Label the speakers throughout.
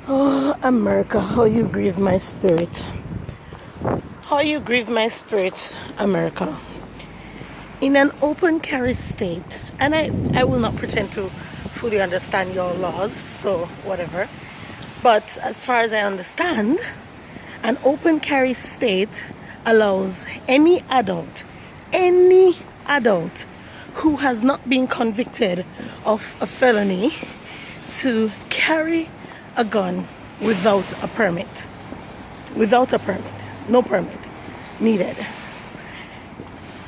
Speaker 1: Oh, America, how you grieve my spirit. How you grieve my spirit, America. In an open carry state, and I will not pretend to fully understand your laws, so whatever. But as far as I understand, an open carry state allows any adult who has not been convicted of a felony to carry a gun without a permit. Without a permit. No permit needed.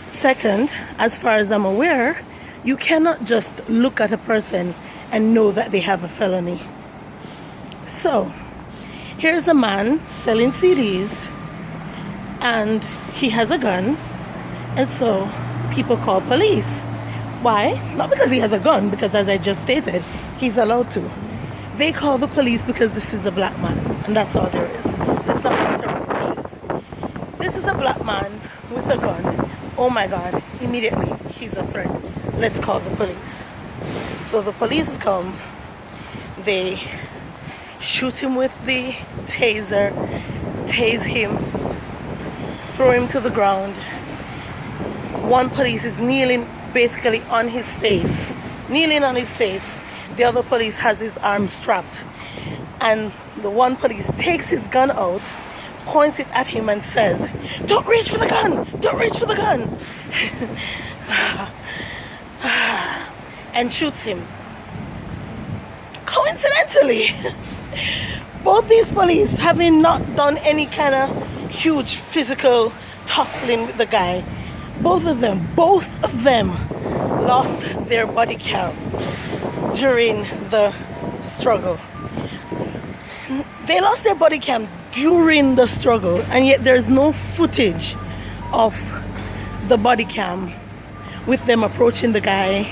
Speaker 1: Second, as far as I'm aware, you cannot just look at a person and know that they have a felony. So, here's a man selling CDs and he has a gun, and so people call police. Why? Not because he has a gun, because as I just stated, he's allowed to. They call the police because this is a black man, and that's all there is. Let's not beat around the bushes. This is a black man with a gun. Oh my God, immediately he's a threat. Let's call the police. So the police come, they shoot him with the taser, tase him, throw him to the ground. One police is kneeling basically on his face, The other police has his arm strapped, and the one police takes his gun out, points it at him and says, "Don't reach for the gun! Don't reach for the gun!" and shoots him. Coincidentally, both these police, having not done any kind of huge physical tussling with the guy, both of them lost their body cam during the struggle. They lost their body cam during the struggle, and yet there's no footage of the body cam with them approaching the guy.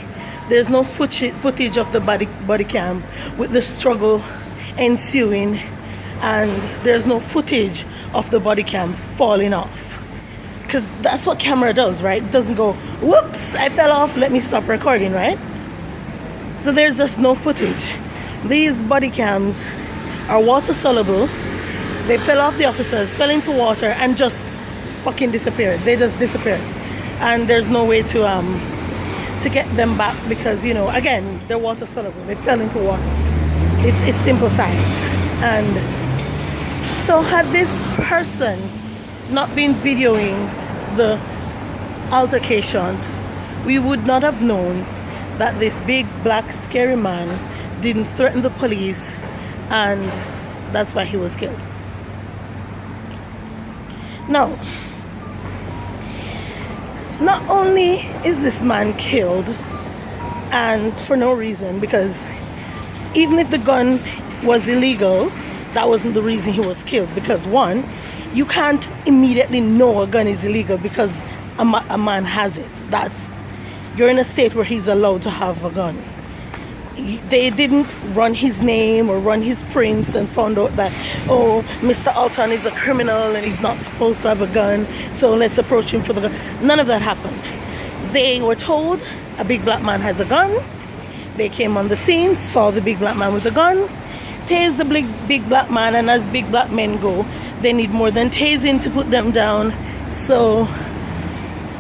Speaker 1: There's no footage of the body cam with the struggle ensuing, and there's no footage of the body cam falling off. Because that's what camera does, right? It doesn't go, whoops, I fell off, let me stop recording, right? So there's just no footage. These body cams are water soluble. They fell off the officers, fell into water, and just fucking disappeared. They just disappeared. And there's no way to get them back because, you know, again, they're water soluble. They fell into water. It's simple science. And so had this person not been videoing the altercation, we would not have known that this big black scary man didn't threaten the police, and that's why he was killed. Now, not only is this man killed, and for no reason, because even if the gun was illegal, that wasn't the reason he was killed. Because one, you can't immediately know a gun is illegal because a man has it. You're in a state where he's allowed to have a gun. They didn't run his name or run his prints and found out that, oh, Mr. Alton is a criminal and he's not supposed to have a gun, so let's approach him for the gun. None of that happened. They were told a big black man has a gun. They came on the scene, saw the big black man with a gun, tased the big black man, and as big black men go, they need more than tasing to put them down. So,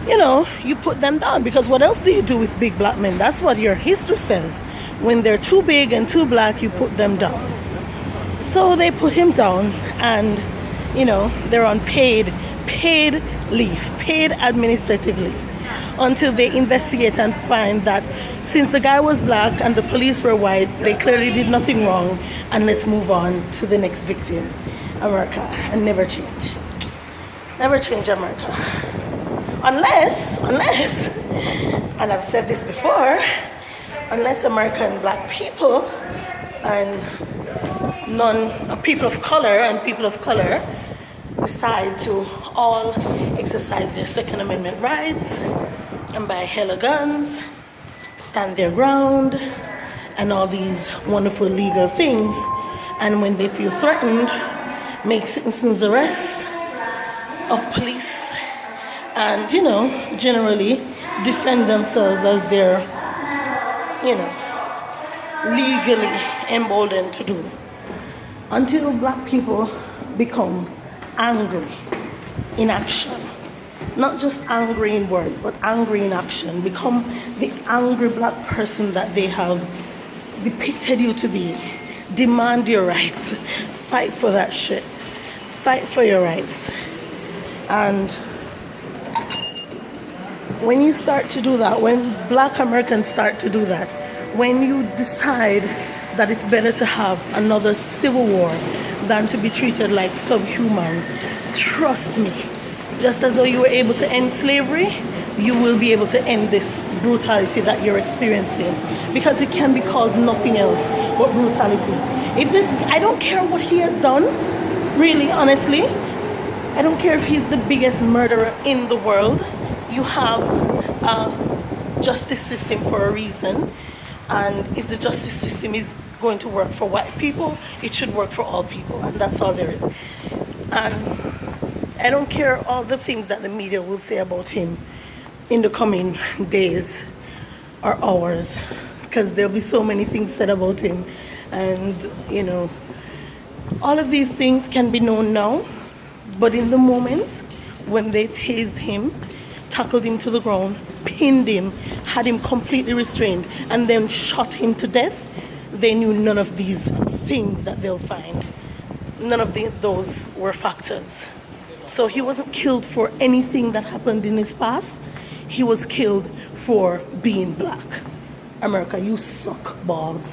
Speaker 1: you know, you put them down, because what else do you do with big black men? That's what your history says. When they're too big and too black, you put them down. So they put him down, and, you know, they're on paid leave, paid administrative leave, until they investigate and find that since the guy was black and the police were white, they clearly did nothing wrong, and let's move on to the next victim, America, and never change. Never change America. Unless, and I've said this before, unless American black people and people of color decide to all exercise their Second Amendment rights and buy hella guns, stand their ground, and all these wonderful legal things, and when they feel threatened, make citizens arrest of police, and, you know, generally defend themselves as they're, you know, legally emboldened to do. until black people become angry in action. Not just angry in words, but angry in action. Become the angry black person that they have depicted you to be. Demand your rights. Fight for that shit. Fight for your rights. And when you start to do that, when black Americans start to do that, when you decide that it's better to have another civil war than to be treated like subhuman, trust me, just as though you were able to end slavery, you will be able to end this brutality that you're experiencing, because it can be called nothing else but brutality. If this, I don't care what he has done, really, honestly, I don't care if he's the biggest murderer in the world. You have a justice system for a reason, and if the justice system is going to work for white people, it should work for all people, and that's all there is. And I don't care all the things that the media will say about him in the coming days or hours, because there'll be so many things said about him. And you know, all of these things can be known now, but in the moment when they tased him, tackled him to the ground, pinned him, had him completely restrained, and then shot him to death, they knew none of these things that they'll find. None of those were factors. So he wasn't killed for anything that happened in his past. He was killed for being black. America, you suck balls.